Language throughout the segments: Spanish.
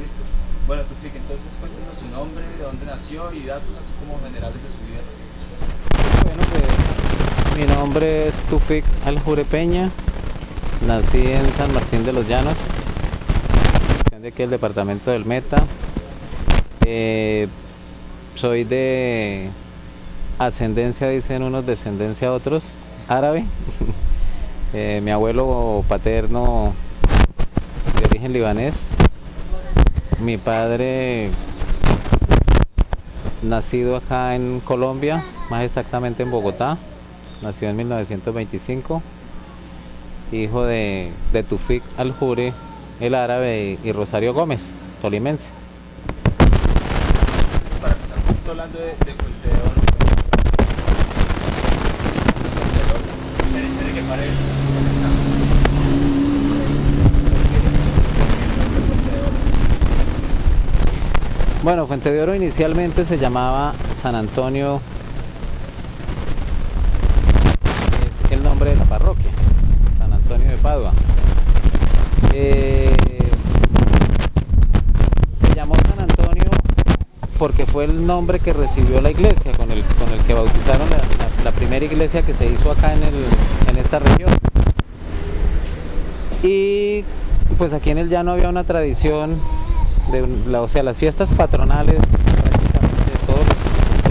Listo. Bueno, Tufik, entonces cuéntanos su nombre, de dónde nació y datos así como generales de su vida. Bueno, pues mi nombre es Tufik Aljure Peña, nací en San Martín de los Llanos, de aquí el departamento del Meta. Soy de ascendencia, dicen unos, descendencia otros, árabe. Mi abuelo paterno de origen libanés, mi padre nacido acá en Colombia, más exactamente en Bogotá, nació en 1925, hijo de Tufik Aljure, el árabe, y Rosario Gómez, tolimense. Para empezar un poquito hablando de Fuente de Oro. Espere que pare. Bueno, Fuente de Oro inicialmente se llamaba San Antonio, es el nombre de la parroquia, San Antonio de Padua. Se llamó San Antonio porque fue el nombre que recibió la iglesia, con el que bautizaron la primera iglesia que se hizo acá en esta región. Y pues aquí en el llano había una tradición o sea, las fiestas patronales prácticamente de todos los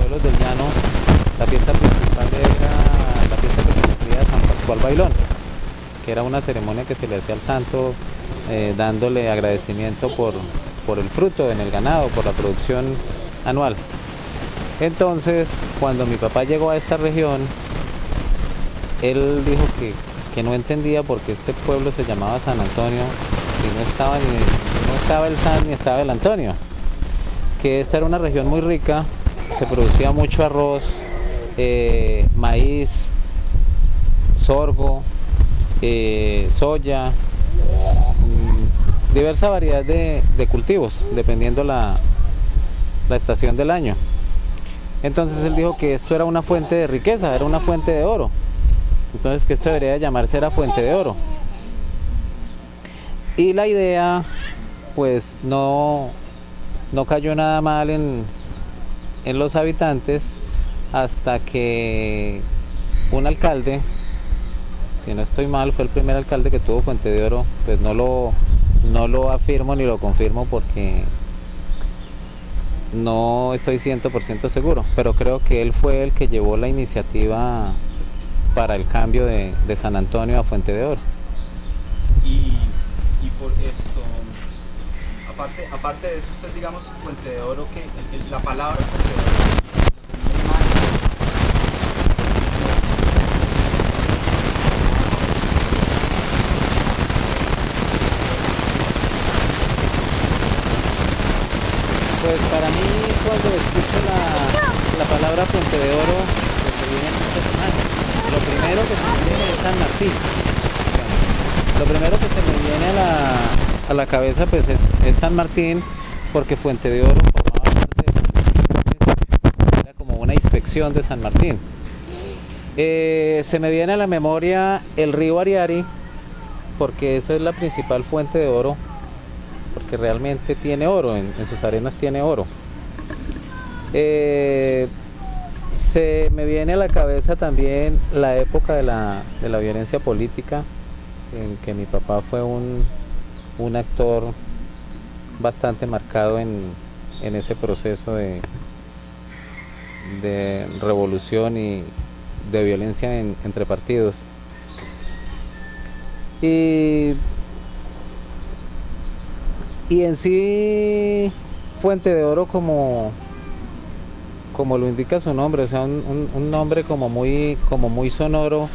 pueblos del llano. La fiesta principal era la fiesta que se refería a San Pascual Bailón, que era una ceremonia que se le hacía al santo, dándole agradecimiento por el fruto en el ganado, por la producción anual. Entonces, cuando mi papá llegó a esta región, él dijo que no entendía por qué este pueblo se llamaba San Antonio y no estaba el San ni estaba el Antonio, que esta era una región muy rica, se producía mucho arroz, maíz, sorgo, soya, diversa variedad de cultivos, dependiendo la estación del año. Entonces él dijo que esto era una fuente de riqueza, era una fuente de oro, entonces que esto debería llamarse era Fuente de Oro. Y la idea pues no cayó nada mal en los habitantes, hasta que un alcalde, si no estoy mal, fue el primer alcalde que tuvo Fuente de Oro. Pues no lo afirmo ni lo confirmo porque no estoy 100% seguro, pero creo que él fue el que llevó la iniciativa para el cambio de San Antonio a Fuente de Oro. Y por esto, aparte de eso, usted, digamos, Fuente de Oro, que la palabra Fuente de Oro, Pues para mí, cuando escucho la palabra Fuente de Oro, pues me vienen muchas imágenes. Lo primero que se me viene es San Martín. Lo primero que se me viene a la cabeza pues es San Martín, porque Fuente de Oro formaba parte de era como una inspección de San Martín. Se me viene a la memoria el río Ariari, porque esa es la principal fuente de oro, porque realmente tiene oro, en sus arenas tiene oro. Se me viene a la cabeza también la época de la violencia política, en que mi papá fue un actor bastante marcado en ese proceso de revolución y de violencia entre partidos. Y en sí, Fuente de Oro, como lo indica su nombre, o sea, un nombre como muy sonoro,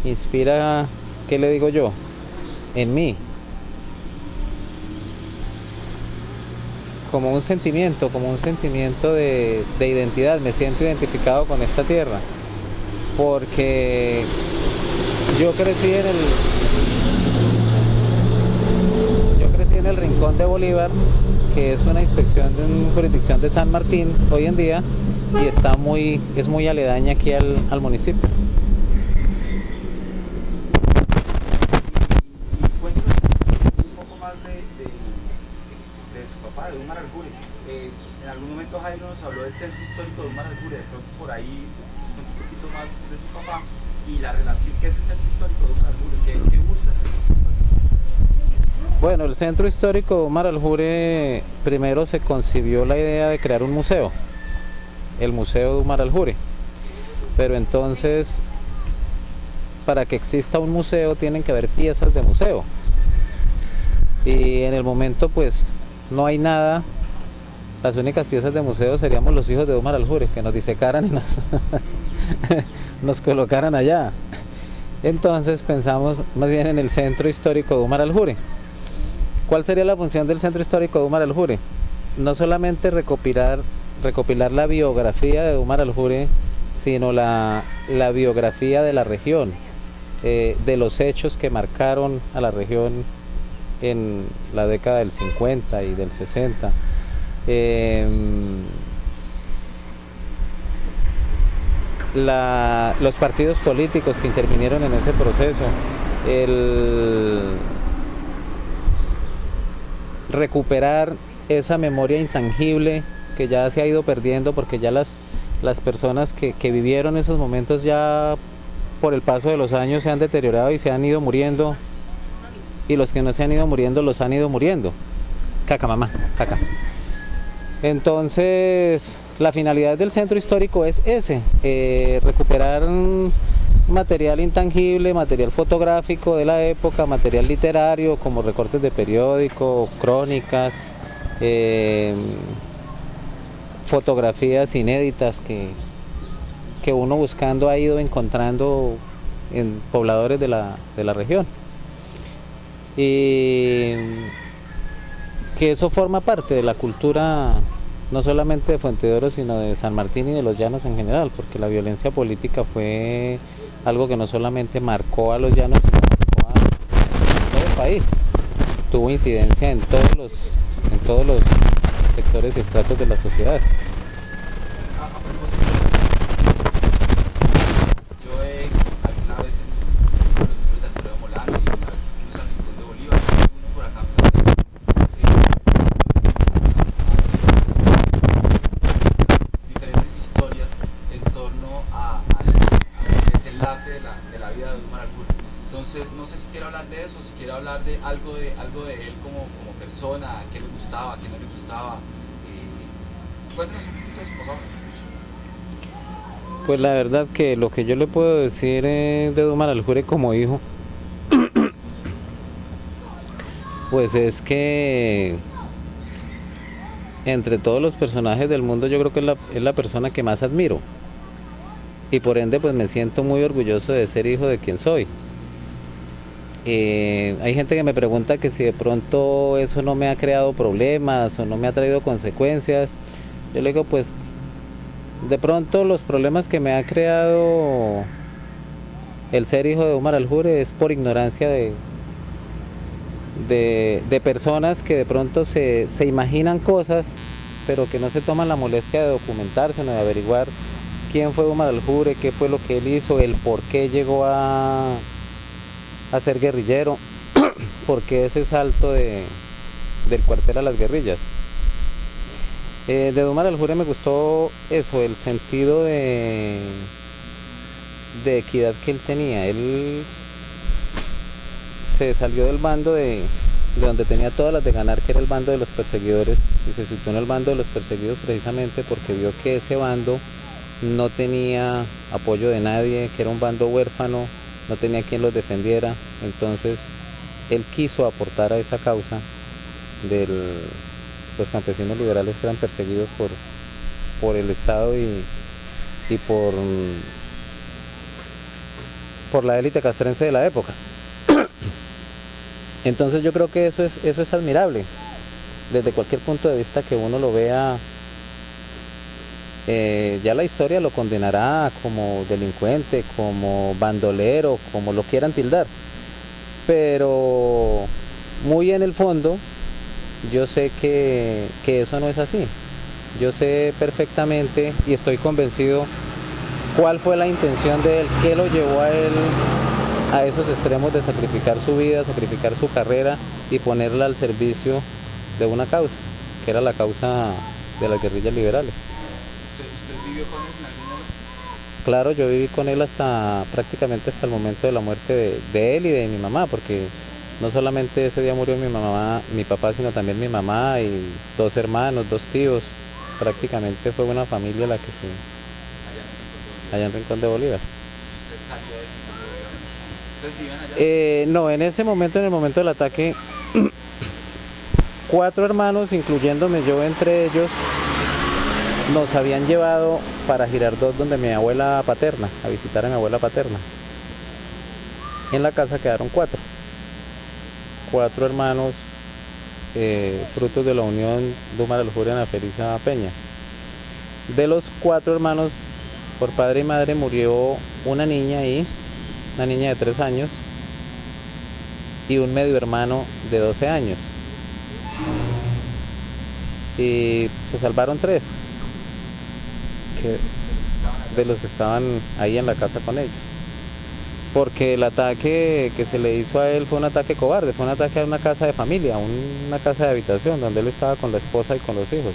inspira, ¿qué le digo yo? En mí, como un sentimiento de identidad. Me siento identificado con esta tierra, porque yo crecí en el Rincón de Bolívar, que es una inspección de una jurisdicción de San Martín hoy en día, y es muy aledaña aquí al municipio. y cuéntanos un papá, de Umar al-Jure. En algún momento Jairo nos habló del centro histórico de Umar al-Jure, de pronto por ahí nos cuenta un poquito más de su papá y la relación, ¿qué es el centro histórico de Umar al-Jure? ¿Qué busca ese centro histórico? Bueno, el centro histórico de Umar al-Jure, primero se concibió la idea de crear un museo, el Museo de Umar al-Jure, pero entonces para que exista un museo tienen que haber piezas de museo, y en el momento pues no hay nada. Las únicas piezas de museo seríamos los hijos de Umar al-Jure, que nos disecaran y nos colocaran allá. Entonces pensamos más bien en el centro histórico de Umar al-Jure. ¿Cuál sería la función del centro histórico de Umar al-Jure? No solamente recopilar la biografía de Umar al-Jure, sino la biografía de la región, de los hechos que marcaron a la región en la década del 50 y del 60. Los partidos políticos que intervinieron en ese proceso, el recuperar esa memoria intangible que ya se ha ido perdiendo, porque ya las personas que vivieron esos momentos ya por el paso de los años se han deteriorado y se han ido muriendo, y los que no se han ido muriendo los han ido muriendo. Caca, mamá, caca. Entonces, la finalidad del centro histórico es recuperar material intangible, material fotográfico de la época, material literario como recortes de periódico, crónicas, fotografías inéditas que uno buscando ha ido encontrando en pobladores de la región. Y que eso forma parte de la cultura no solamente de Fuente de Oro, sino de San Martín y de los llanos en general, porque la violencia política fue algo que no solamente marcó a los llanos, sino marcó a todo el país. Tuvo incidencia en todos los sectores y estratos de la sociedad. A propósito, yo alguna vez en los libros de Alfredo Molano y una vez incluso en el Rincón de Bolívar, uno por acá diferentes historias en torno al desenlace de la vida de Umar al-Jure. Entonces, no sé si quiere hablar de eso, si quiere hablar de algo de él como persona, qué le gustaba, qué no le gustaba. Cuéntanos un poquito de eso, por favor. Pues la verdad que lo que yo le puedo decir de Umar al-Jure como hijo, pues es que entre todos los personajes del mundo yo creo que es la persona que más admiro, y por ende pues me siento muy orgulloso de ser hijo de quien soy. Hay gente que me pregunta que si de pronto eso no me ha creado problemas o no me ha traído consecuencias. Yo le digo, pues de pronto los problemas que me ha creado el ser hijo de Umar al-Jure es por ignorancia de personas que de pronto se imaginan cosas, pero que no se toman la molestia de documentarse, no de averiguar quién fue Umar al-Jure, qué fue lo que él hizo, el por qué llegó a ser guerrillero, por qué ese salto del cuartel a las guerrillas. De Umar al-Jure me gustó eso, el sentido de equidad que él tenía. Él se salió del bando de donde tenía todas las de ganar, que era el bando de los perseguidores, y se situó en el bando de los perseguidos precisamente porque vio que ese bando no tenía apoyo de nadie, que era un bando huérfano, no tenía quien los defendiera. Entonces él quiso aportar a esa causa de los campesinos liberales que eran perseguidos por el Estado y por la élite castrense de la época. Entonces yo creo que eso es admirable desde cualquier punto de vista que uno lo vea. Ya la historia lo condenará como delincuente, como bandolero, como lo quieran tildar, pero muy en el fondo yo sé que eso no es así. Yo sé perfectamente y estoy convencido cuál fue la intención de él, qué lo llevó a él a esos extremos de sacrificar su vida, sacrificar su carrera y ponerla al servicio de una causa, que era la causa de las guerrillas liberales. ¿Usted vivió con él en algún momento? Claro, yo viví con él prácticamente hasta el momento de la muerte de él y de mi mamá, porque no solamente ese día murió mi mamá, mi papá, sino también mi mamá y 2 hermanos, 2 tíos. Prácticamente fue una familia la que se allá en Rincón de Bolívar. ¿Usted salió de Rincón de Bolívar? ¿Ustedes vivían allá? No, en ese momento, en el momento del ataque, 4 hermanos, incluyéndome yo entre ellos, nos habían llevado para Girardot, donde mi abuela paterna, a visitar a mi abuela paterna. En la casa quedaron 4 hermanos, frutos de la unión Duma Aljuria Ana Felisa Peña. De los 4 hermanos, por padre y madre, murió una niña ahí, una niña de 3 años, y un medio hermano de 12 años. Y se salvaron 3 de los que estaban ahí en la casa con ellos. Porque el ataque que se le hizo a él fue un ataque cobarde, fue un ataque a una casa de familia, una casa de habitación donde él estaba con la esposa y con los hijos.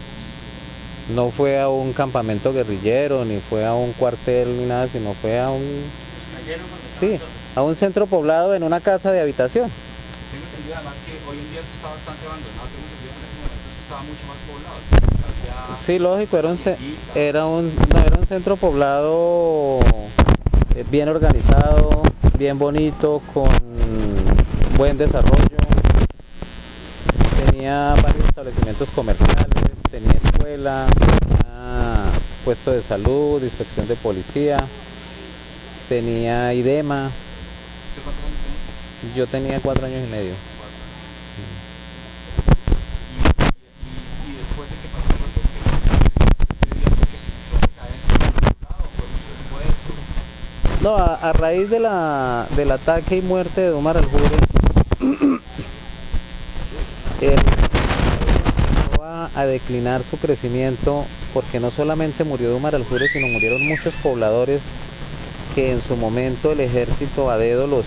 No fue a un campamento guerrillero, ni fue a un cuartel, ni nada, sino fue a un centro poblado en una casa de habitación. Tengo entendido además que hoy en día esto está bastante abandonado, tengo entendido que en ese momento esto estaba mucho más poblado. Sí, lógico, era un centro poblado bien organizado, bien bonito, con buen desarrollo. Tenía varios establecimientos comerciales, tenía escuela, tenía puesto de salud, inspección de policía, tenía IDEMA. ¿Usted cuántos años tenía? Yo tenía 4 años y medio. ¿Y después de qué pasó con ese día fue que empezó a caer en su lado? ¿Fue mucho después? No, a raíz del ataque y muerte de Dumar Aljuria, él empezó a declinar su crecimiento, porque no solamente murió Dumar Aljuria, sino murieron muchos pobladores que en su momento el ejército a dedo los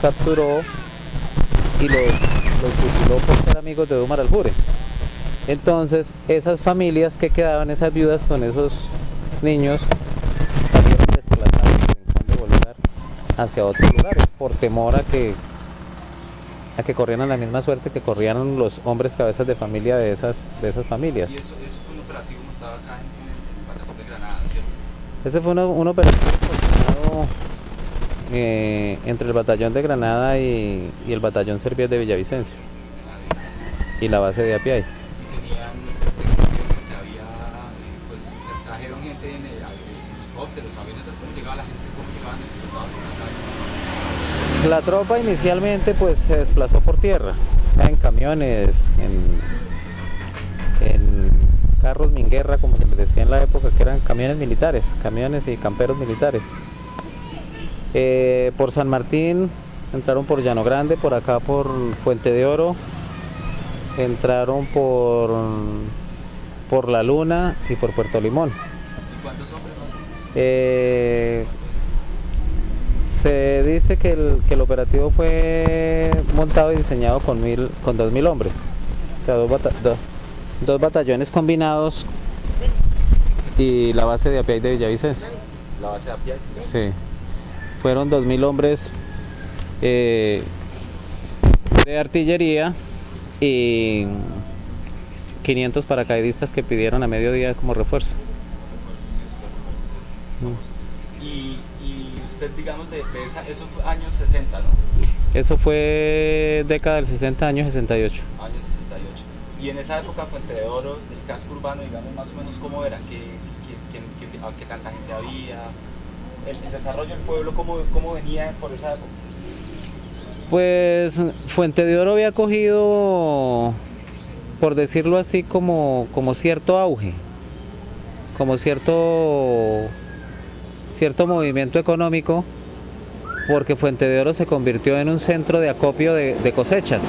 capturó y los fusiló por ser amigos de Dumar Aljuria. Entonces esas familias que quedaban, esas viudas con esos niños, salieron desplazados de Rincón de Bolívar hacia otros lugares por temor a que corrieran la misma suerte que corrieron los hombres cabezas de familia de esas familias. Y eso fue un operativo montado acá en el Batallón de Granada, ¿cierto? Ese fue un operativo coordinado entre el Batallón de Granada y el Batallón Servier de Villavicencio y la base de Apiay. Trajeron gente en helicópteros, aviones, ¿cómo llegaba la gente? ¿Cómo llegaban esos soldados hasta acá? La tropa inicialmente pues se desplazó por tierra, o sea, en camiones, en carros minguerra, como se les decía en la época, que eran camiones militares, camiones y camperos militares. Por San Martín entraron por Llano Grande, por acá por Fuente de Oro, entraron por La Luna y por Puerto Limón. ¿Y cuántos hombres más o menos? Se dice que el operativo fue montado y diseñado con 2.000 hombres, o sea, dos batallones combinados y la base de Apiay de Villavicencio. ¿La base de Apiay? Sí, fueron 2.000 hombres de artillería y 500 paracaidistas que pidieron a mediodía como refuerzo. Y usted, digamos, eso fue años 60, ¿no? Eso fue década del 60, años 68. Años 68. Y en esa época Fuente de Oro, el casco urbano, digamos, más o menos cómo era, qué tanta gente había, el desarrollo del pueblo, cómo venía por esa época. Pues Fuente de Oro había cogido, por decirlo así, como cierto auge, como cierto movimiento económico, porque Fuente de Oro se convirtió en un centro de acopio de cosechas.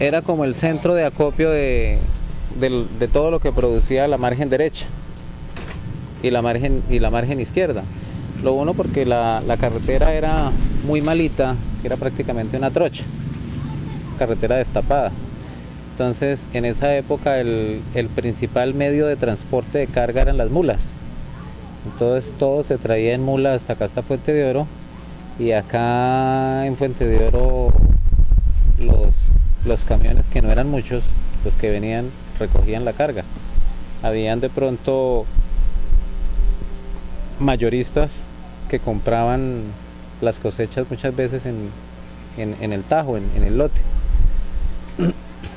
Era como el centro de acopio de todo lo que producía la margen derecha y la margen izquierda. Lo uno porque la carretera era muy malita, que era prácticamente una trocha, carretera destapada. Entonces, en esa época el principal medio de transporte de carga eran las mulas. Entonces todo se traía en mulas hasta acá, hasta Fuente de Oro. Y acá en Fuente de Oro los camiones, que no eran muchos, los que venían, recogían la carga. Habían de pronto mayoristas que compraban las cosechas muchas veces en el tajo, en el lote.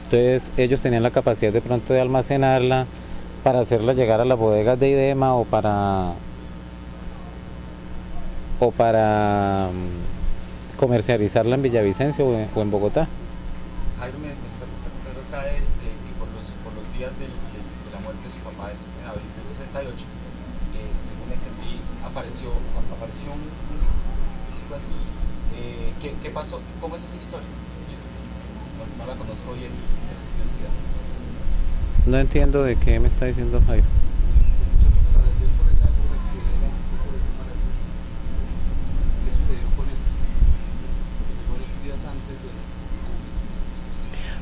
Entonces ellos tenían la capacidad de pronto de almacenarla para hacerla llegar a las bodegas de IDEMA o para comercializarla en Villavicencio o en Bogotá. Jairo me está contando acá de que por los días de la muerte de su papá en abril de 68, según entendí, apareció un cuento. ¿Qué pasó? ¿Cómo es esa historia? No la conozco bien, tengo curiosidad. No entiendo de qué me está diciendo Jairo.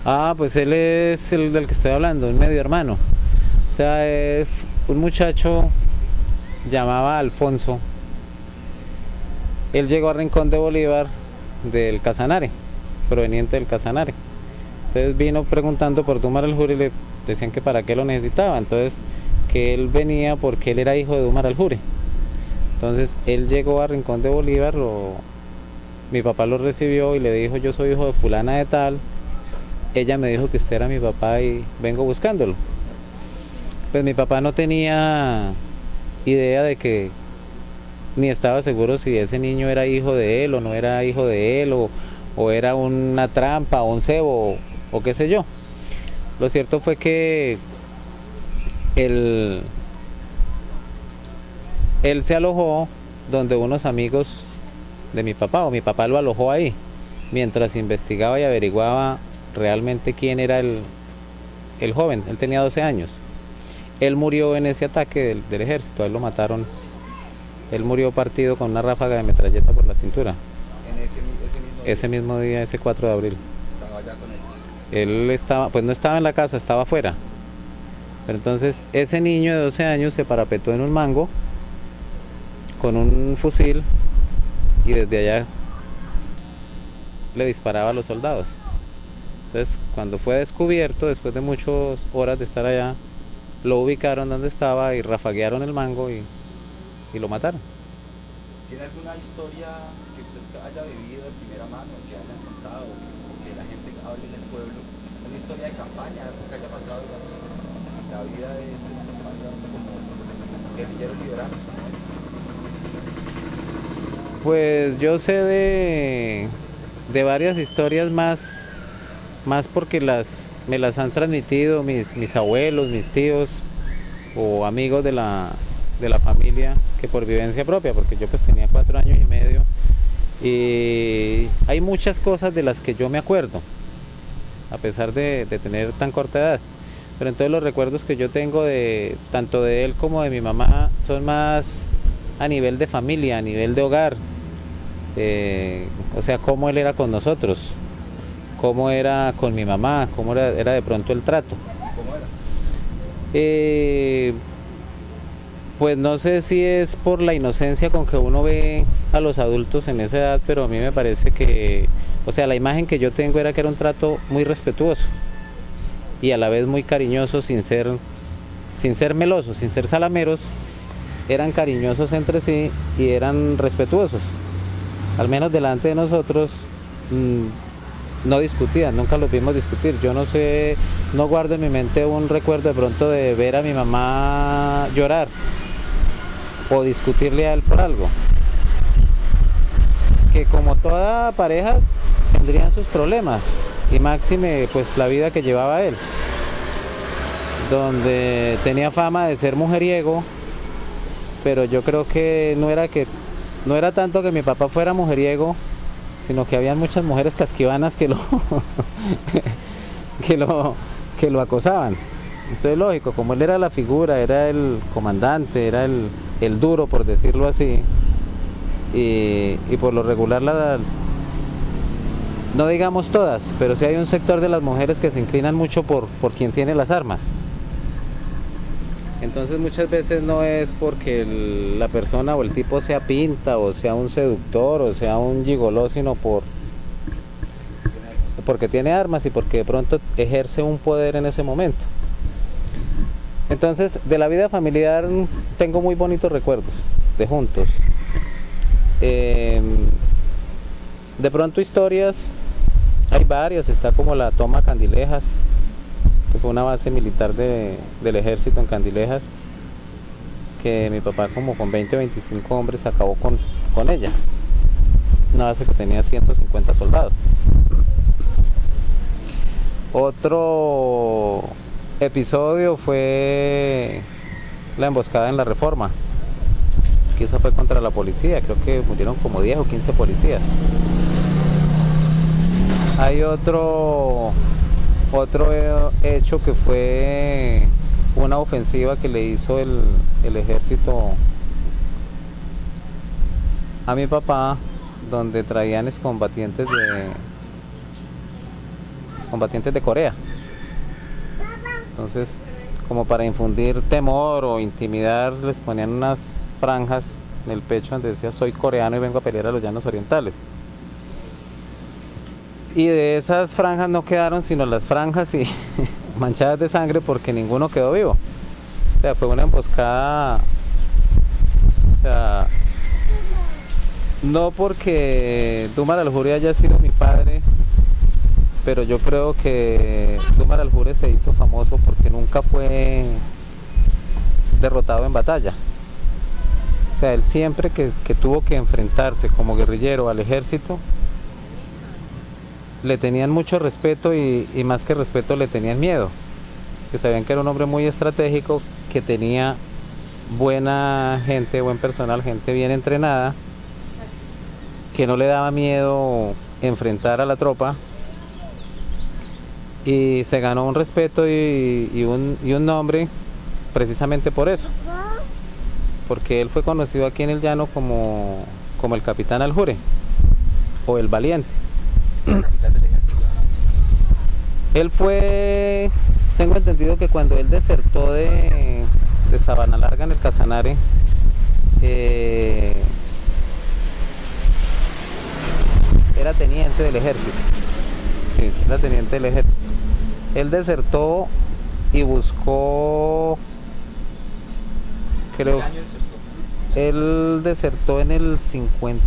Ah, pues él es el del que estoy hablando, un medio hermano. O sea, es un muchacho llamaba Alfonso. Él llegó a Rincón de Bolívar del Casanare, proveniente del Casanare. Entonces vino preguntando por Dumar Aljuri y le decían que para qué lo necesitaba. Entonces que él venía porque él era hijo de Dumar Aljuri. Entonces él llegó a Rincón de Bolívar, mi papá lo recibió y le dijo: yo soy hijo de fulana de tal. Ella me dijo que usted era mi papá y vengo buscándolo. Pues mi papá no tenía idea de que, ni estaba seguro si ese niño era hijo de él o no era hijo de él, o era una trampa o un cebo o qué sé yo. Lo cierto fue que él se alojó donde unos amigos de mi papá, o mi papá lo alojó ahí, mientras investigaba y averiguaba realmente quién era el joven. Él tenía 12 años. Él murió en ese ataque del ejército, a él lo mataron. Él murió partido con una ráfaga de metralleta por la cintura. En Ese mismo día, ese 4 de abril. Estaba allá con ellos. Él estaba, pues no estaba en la casa, estaba afuera. Pero entonces ese niño de 12 años se parapetó en un mango con un fusil y desde allá le disparaba a los soldados. Entonces, cuando fue descubierto, después de muchas horas de estar allá, lo ubicaron donde estaba y rafaguearon el mango y lo mataron. ¿Tiene alguna historia que usted haya vivido de primera mano, que haya contado, o que la gente hable en el pueblo? ¿Una historia de campaña, algo que haya pasado, digamos, en la vida de su papá, digamos, como guerrilleros liberanos? Pues yo sé de varias historias más porque me las han transmitido mis abuelos, mis tíos o amigos de la familia, que por vivencia propia, porque yo pues tenía 4 años y medio y hay muchas cosas de las que yo me acuerdo, a pesar de tener tan corta edad. Pero entonces los recuerdos que yo tengo tanto de él como de mi mamá son más a nivel de familia, a nivel de hogar, o sea, cómo él era con nosotros, cómo era con mi mamá, cómo era de pronto el trato. ¿Cómo era? Pues no sé si es por la inocencia con que uno ve a los adultos en esa edad, pero a mí me parece que, o sea, la imagen que yo tengo era que era un trato muy respetuoso y a la vez muy cariñoso, sin ser melosos, sin ser salameros. Eran cariñosos entre sí y eran respetuosos. Al menos delante de nosotros no discutían, nunca los vimos discutir. Yo no sé, no guardo en mi mente un recuerdo de pronto de ver a mi mamá llorar o discutirle a él por algo. Que como toda pareja tendrían sus problemas, y máxime pues la vida que llevaba él, donde tenía fama de ser mujeriego, pero yo creo que no era tanto que mi papá fuera mujeriego, sino que habían muchas mujeres casquivanas que lo acosaban. Entonces, lógico, como él era la figura, era el comandante, era el duro, por decirlo así, y por lo regular no digamos todas, pero sí hay un sector de las mujeres que se inclinan mucho por quien tiene las armas. Entonces muchas veces no es porque la persona o el tipo sea pinta o sea un seductor o sea un gigoló, sino porque tiene armas y porque de pronto ejerce un poder en ese momento. Entonces, de la vida familiar tengo muy bonitos recuerdos de juntos. De pronto historias, hay varias, está como la toma Candilejas, que fue una base militar del ejército en Candilejas, que mi papá como con 20 o 25 hombres acabó con ella. Una base que tenía 150 soldados. Otro episodio fue la emboscada en la Reforma, que esa fue contra la policía, creo que murieron como 10 o 15 policías. Hay otro hecho que fue una ofensiva que le hizo el ejército a mi papá, donde traían excombatientes de Corea. Entonces, como para infundir temor o intimidar, les ponían unas franjas en el pecho donde decía soy coreano y vengo a pelear a los llanos orientales. Y de esas franjas no quedaron sino las franjas y manchadas de sangre, porque ninguno quedó vivo. O sea, fue una emboscada. O sea, no porque Dumar Aljure haya sido mi padre, pero yo creo que Dumar Aljure se hizo famoso porque nunca fue derrotado en batalla. O sea, él siempre que tuvo que enfrentarse como guerrillero al ejército, le tenían mucho respeto y más que respeto le tenían miedo, que sabían que era un hombre muy estratégico, que tenía buena gente, buen personal, gente bien entrenada, que no le daba miedo enfrentar a la tropa, y se ganó un respeto y un nombre precisamente por eso, porque él fue conocido aquí en el llano como el Capitán Aljure o el Valiente. Él fue, tengo entendido que cuando él desertó de Sabana Larga en el Casanare, era teniente del ejército. Sí, era teniente del ejército. Él desertó y buscó, creo, él desertó en el 50,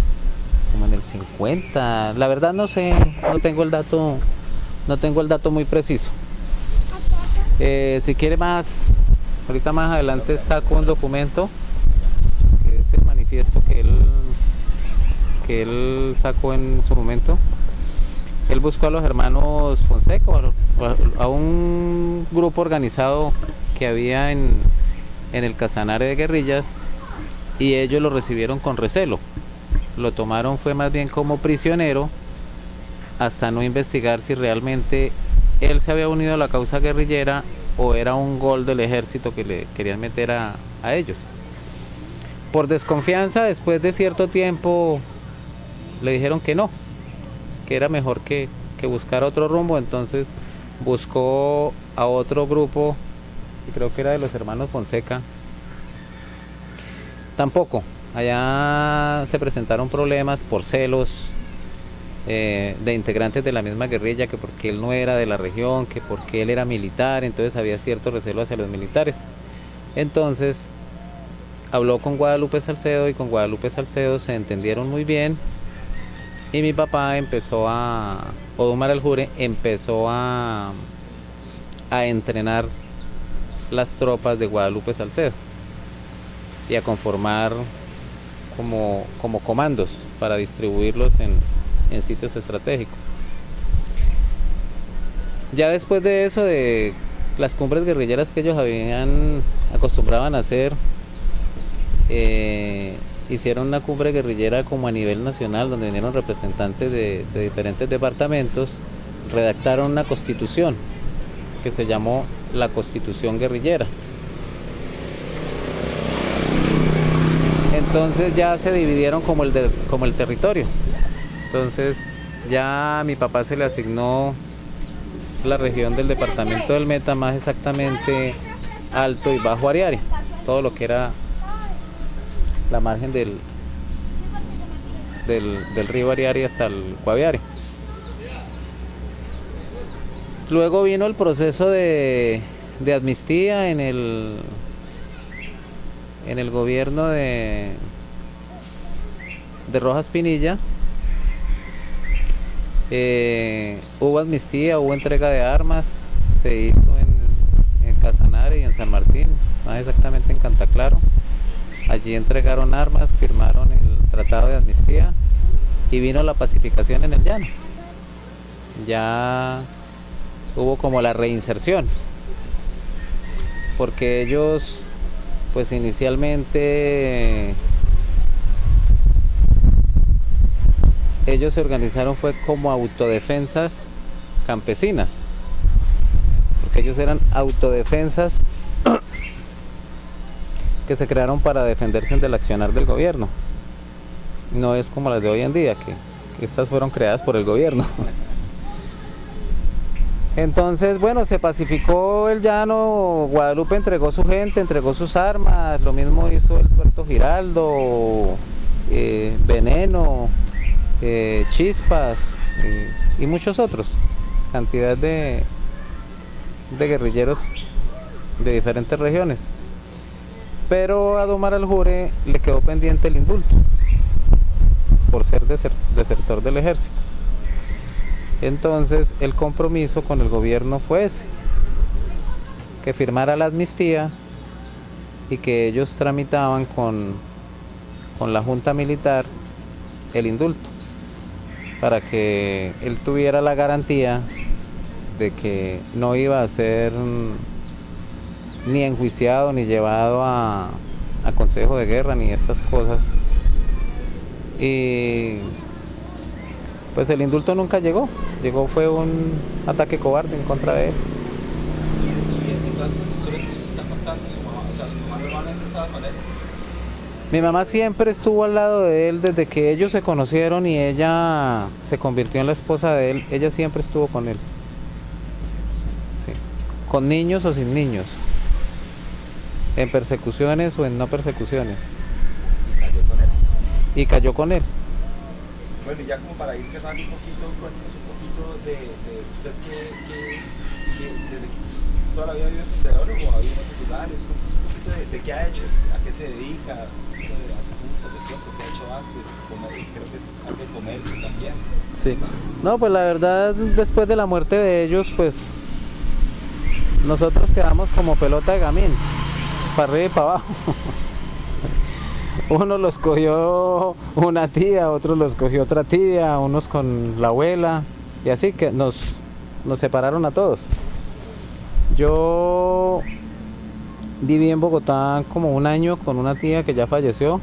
como en el 50, la verdad no sé, no tengo el dato muy preciso. Si quiere más, ahorita más adelante saco un documento, que es el manifiesto que él sacó en su momento. Él buscó a los hermanos Fonseca, a un grupo organizado que había en el Casanare de guerrillas, y ellos lo recibieron con recelo. Lo tomaron fue más bien como prisionero, hasta no investigar si realmente él se había unido a la causa guerrillera o era un gol del ejército que le querían meter a ellos. Por desconfianza, después de cierto tiempo le dijeron que no, que era mejor que buscar otro rumbo. Entonces buscó a otro grupo, que creo que era de los hermanos Fonseca. Tampoco, allá se presentaron problemas por celos de integrantes de la misma guerrilla, que porque él no era de la región, que porque él era militar, entonces había cierto recelo hacia los militares. Entonces habló con Guadalupe Salcedo, y con Guadalupe Salcedo se entendieron muy bien, y mi papá Dumar Aljure empezó a entrenar las tropas de Guadalupe Salcedo y a conformar como comandos para distribuirlos en sitios estratégicos. Ya después de eso, de las cumbres guerrilleras que ellos acostumbraban a hacer, hicieron una cumbre guerrillera como a nivel nacional, donde vinieron representantes de diferentes departamentos, redactaron una constitución que se llamó la Constitución Guerrillera. Entonces ya se dividieron como el territorio. Entonces ya a mi papá se le asignó la región del departamento del Meta, más exactamente Alto y Bajo Ariari, todo lo que era la margen del río Ariari hasta el Guaviare. Luego vino el proceso de amnistía en el gobierno de Rojas Pinilla. Hubo amnistía, hubo entrega de armas, se hizo en Casanare y en San Martín, más exactamente en Cantaclaro. Allí entregaron armas, firmaron el tratado de amnistía y vino la pacificación en el llano. Ya hubo como la reinserción, porque ellos pues inicialmente ellos se organizaron fue como autodefensas campesinas, porque ellos eran autodefensas que se crearon para defenderse del accionar del gobierno. No es como las de hoy en día, que estas fueron creadas por el gobierno. Entonces, bueno, se pacificó el llano, Guadalupe entregó su gente, entregó sus armas, lo mismo hizo el Puerto Giraldo, Veneno, Chispas y muchos otros, cantidad de guerrilleros de diferentes regiones. Pero a don Maraljure le quedó pendiente el indulto por ser desertor del ejército. Entonces el compromiso con el gobierno fue ese, que firmara la amnistía y que ellos tramitaban con la junta militar el indulto, para que él tuviera la garantía de que no iba a ser ni enjuiciado ni llevado a consejo de guerra ni estas cosas. Y pues el indulto nunca llegó, fue un ataque cobarde en contra de él. Y en todas esas historias que usted está contando, su mamá normalmente estaba con él. Mi mamá siempre estuvo al lado de él desde que ellos se conocieron y ella se convirtió en la esposa de él. Ella siempre estuvo con él. Sí. Con niños o sin niños. En persecuciones o en no persecuciones. Y cayó con él. Bueno, y ya como para ir cerrando un poquito, cuéntanos un poquito de usted que desde que toda la vida vive en Teólogo, ha vivido en otros lugares, cuéntanos un poquito de qué ha hecho, a qué se dedica, hace puntos de tiempo, qué ha hecho antes, creo que es algo de comercio también. Sí. No, pues la verdad, después de la muerte de ellos, pues nosotros quedamos como pelota de gamín, para arriba y para abajo. Uno los cogió una tía, otros los cogió otra tía, unos con la abuela, y así que nos separaron a todos. Yo viví en Bogotá como un año con una tía que ya falleció.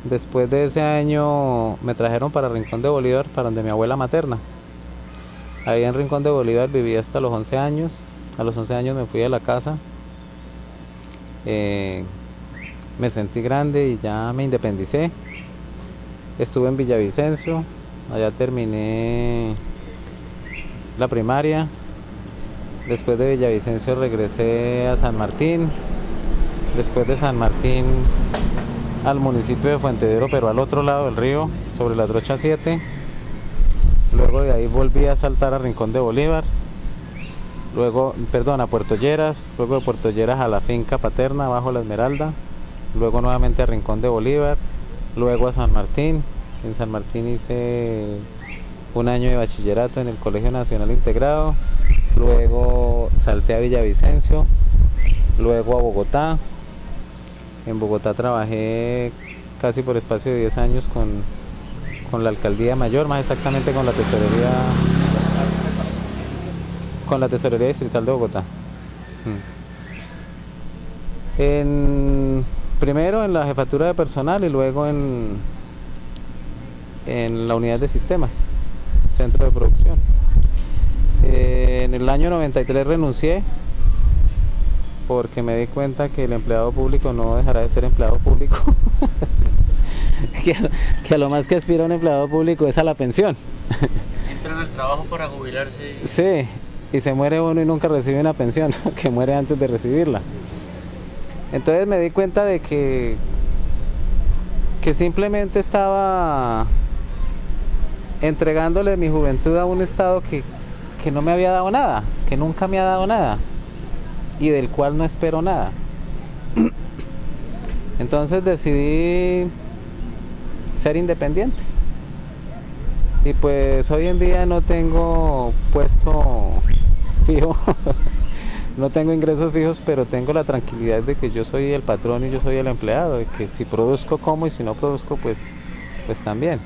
Después de ese año me trajeron para Rincón de Bolívar, para donde mi abuela materna. Ahí en Rincón de Bolívar viví hasta los 11 años. A los 11 años me fui de la casa. Me sentí grande y ya me independicé. Estuve en Villavicencio, allá terminé la primaria. Después de Villavicencio regresé a San Martín. Después de San Martín al municipio de Fuentedero, pero al otro lado del río, sobre la Trocha 7. Luego de ahí volví a saltar a Rincón de Bolívar. Luego, a Puerto Lleras. Luego de Puerto Lleras a la finca paterna, bajo la Esmeralda. Luego nuevamente a Rincón de Bolívar, luego a San Martín. En San Martín hice un año de bachillerato en el Colegio Nacional Integrado, luego salté a Villavicencio, luego a Bogotá. En Bogotá trabajé casi por espacio de 10 años con la Alcaldía Mayor, más exactamente con la Tesorería Distrital de Bogotá. Primero en la jefatura de personal y luego en la unidad de sistemas, centro de producción. En el año 93 renuncié porque me di cuenta que el empleado público no dejará de ser empleado público. que a lo más que aspira un empleado público es a la pensión. Entran al trabajo para jubilarse. Sí, y se muere uno y nunca recibe una pensión, que muere antes de recibirla. Entonces me di cuenta de que simplemente estaba entregándole mi juventud a un estado que no me había dado nada, que nunca me ha dado nada y del cual no espero nada. Entonces decidí ser independiente y pues hoy en día no tengo puesto fijo, no tengo ingresos fijos, pero tengo la tranquilidad de que yo soy el patrón y yo soy el empleado, de que si produzco como y si no produzco pues también.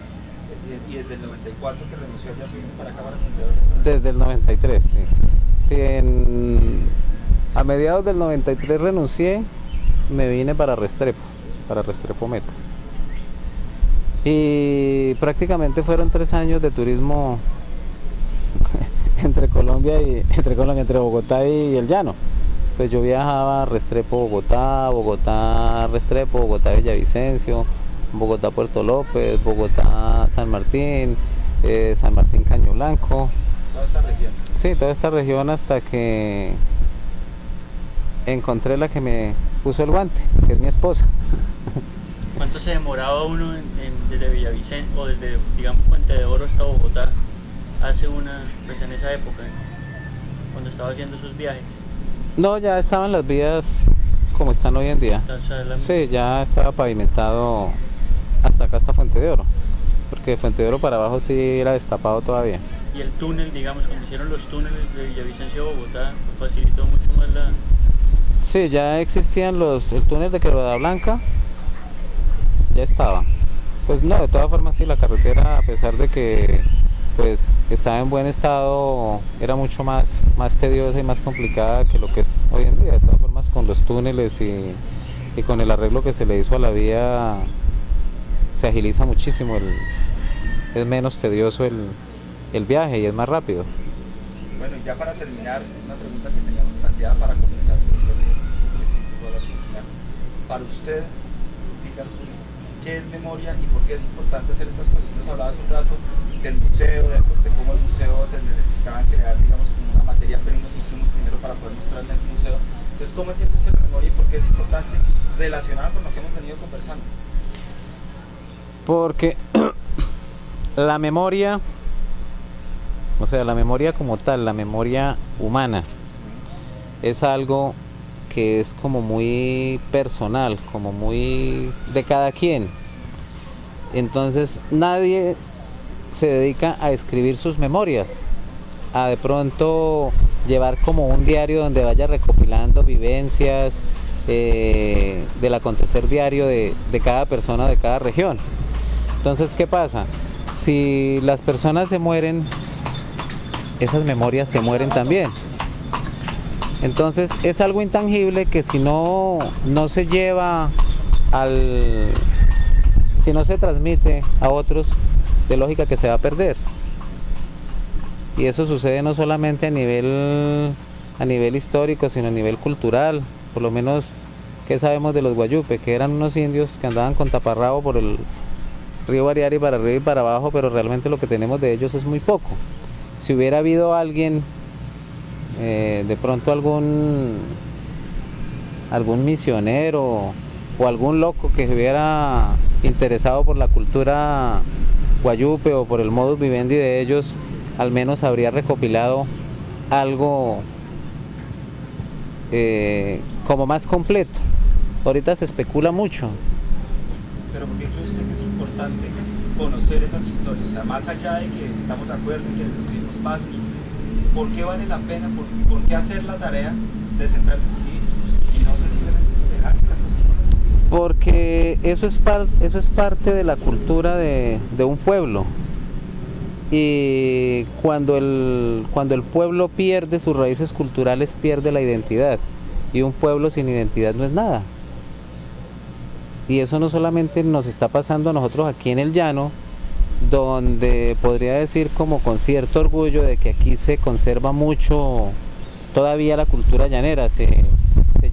Y desde el 94 que renunció ya se vino para acá para Montevideo. Desde el 93, sí. Sí, a mediados del 93 renuncié, me vine para Restrepo Meta. Y prácticamente fueron 3 años de turismo entre Bogotá y el llano. Pues yo viajaba Restrepo Bogotá, Bogotá Restrepo, Bogotá Villavicencio, Bogotá Puerto López, Bogotá San Martín, San Martín Caño Blanco. Toda esta región. Sí, toda esta región hasta que encontré la que me puso el guante, que es mi esposa. ¿Cuánto se demoraba uno desde Villavicencio o desde, digamos, Fuente de Oro hasta Bogotá pues en esa época, cuando estaba haciendo sus viajes? No, ya estaban las vías como están hoy en día. Sí, ya estaba pavimentado hasta acá, hasta Fuente de Oro, porque de Fuente de Oro para abajo sí era destapado todavía. Y el túnel, digamos, cuando hicieron los túneles de Villavicencio a Bogotá, facilitó mucho más la... Sí, ya existían el túnel de Quebrada Blanca, ya estaba. Pues no, de todas formas sí, la carretera, a pesar de que pues estaba en buen estado, era mucho más tediosa y más complicada que lo que es hoy en día. De todas formas, con los túneles y con el arreglo que se le hizo a la vía, se agiliza muchísimo, es menos tedioso el viaje y es más rápido. Bueno, y ya para terminar, una pregunta que teníamos planteada para comenzar, para usted, ¿qué es memoria y por qué es importante hacer estas cosas? Nos hablaba hace un rato del museo, de cómo el museo necesitaban crear, digamos, como una materia prima, unos insumos primero para poder mostrarle a ese museo. Entonces, ¿cómo entiende usted la memoria y por qué es importante relacionada con lo que hemos venido conversando? Porque la memoria, o sea, la memoria como tal, la memoria humana, es algo que es como muy personal, como muy de cada quien. Entonces nadie se dedica a escribir sus memorias, a de pronto llevar como un diario donde vaya recopilando vivencias del acontecer diario de cada persona, de cada región. Entonces, ¿qué pasa? Si las personas se mueren, esas memorias se mueren también. Entonces es algo intangible que si no se lleva si no se transmite a otros, de lógica que se va a perder. Y eso sucede no solamente a nivel histórico, sino a nivel cultural. Por lo menos, ¿qué sabemos de los guayupe? Que eran unos indios que andaban con taparrabo por el río Bariari para arriba y para abajo, pero realmente lo que tenemos de ellos es muy poco. Si hubiera habido alguien, de pronto algún misionero o algún loco que se hubiera interesado por la cultura guayupe o por el modus vivendi de ellos, al menos habría recopilado algo como más completo. Ahorita se especula mucho. Pero ¿por qué cree usted que es importante conocer esas historias? O sea, más allá de que estamos de acuerdo en que los tiempos pasen, ¿por qué vale la pena? ¿Por qué hacer la tarea de sentarse a escribir y no sencillamente dejar que las cosas pasen? Porque eso es parte de la cultura de un pueblo. Y cuando el pueblo pierde sus raíces culturales, pierde la identidad. Y un pueblo sin identidad no es nada. Y eso no solamente nos está pasando a nosotros aquí en el llano, donde podría decir como con cierto orgullo de que aquí se conserva mucho todavía la cultura llanera, se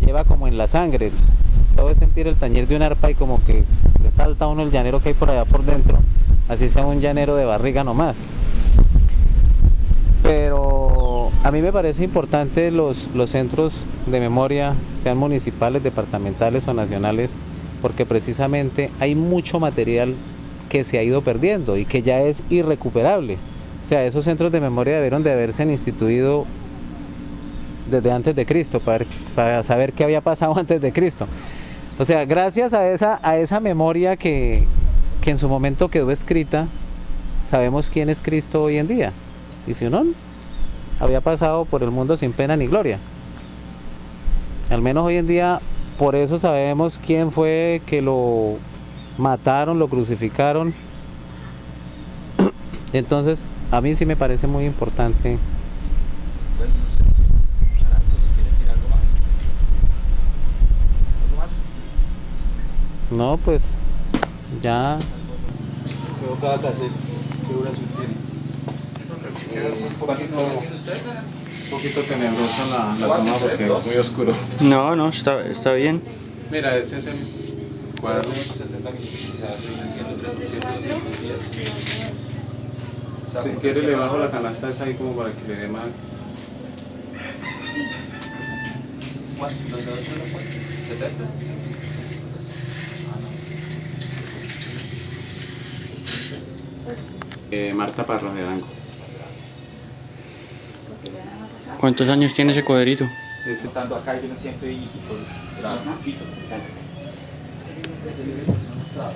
lleva como en la sangre. Todo es sentir el tañer de un arpa y como que le salta a uno el llanero que hay por allá por dentro, así sea un llanero de barriga nomás. Pero a mí me parece importante los centros de memoria, sean municipales, departamentales o nacionales, porque precisamente hay mucho material que se ha ido perdiendo y que ya es irrecuperable. O sea, esos centros de memoria debieron de haberse instituido desde antes de Cristo, para saber qué había pasado antes de Cristo. O sea, gracias a esa memoria que en su momento quedó escrita, sabemos quién es Cristo hoy en día. Y si no, había pasado por el mundo sin pena ni gloria. Al menos hoy en día, por eso sabemos quién fue que lo mataron, lo crucificaron. Entonces, a mí sí me parece muy importante. Bueno, no sé, Arango, si quieren decir algo más. ¿Algo más? No, pues ya. Creo que cada cassette, ¿qué duración tiene? Un poquito tenebrosa la toma porque es muy oscuro. No, está bien. Mira, ese es el cuadro. 70 minutos, o sea, estoy diciendo 3% de 210. Si quiere le bajo la canasta esa ahí como para que le dé más. ¿Cuánto? ¿Los de 8 no cuánto? ¿70? Marta Parra de Arango. ¿Cuántos años tiene ese cuadrito? Estando acá yo me siento y pues era un poquito. Ese libro no estaba.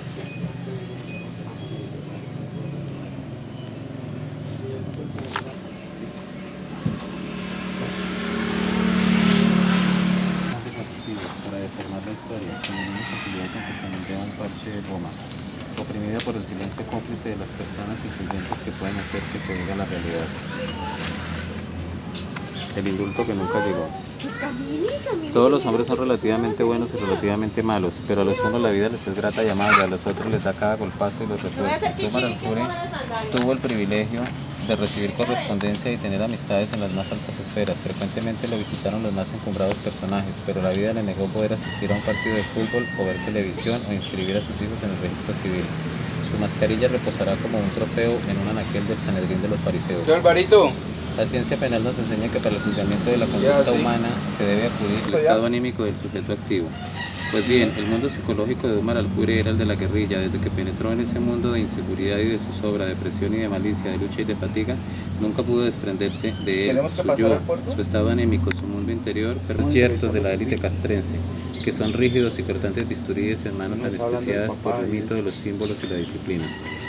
Para deformar la historia, con una posibilidad con que se nos lleva un parche de goma, oprimida por el silencio cómplice de las personas influyentes que pueden hacer que se diga la realidad. El indulto que nunca llegó. Todos los hombres son relativamente buenos y relativamente malos, pero a los unos la vida les es grata y amable, a los otros les da cada golpazo y los retuerce. Omar Alcure tuvo el privilegio de recibir correspondencia y tener amistades en las más altas esferas. Frecuentemente lo visitaron los más encumbrados personajes, pero la vida le negó poder asistir a un partido de fútbol o ver televisión o inscribir a sus hijos en el registro civil. Su mascarilla reposará como un trofeo en un anaquel del Sanedrín de los fariseos. Don Alvarito. La ciencia penal nos enseña que para el juzgamiento de la conducta humana se debe acudir al estado anímico del sujeto activo. Pues bien, el mundo psicológico de Omar Alcure era el de la guerrilla. Desde que penetró en ese mundo de inseguridad y de zozobra, depresión y de malicia, de lucha y de fatiga, nunca pudo desprenderse de él, su yo, su estado anímico, su mundo interior, perros ciertos de la élite castrense, que son rígidos y cortantes bisturíes en manos anestesiadas por el mito de los símbolos y la disciplina.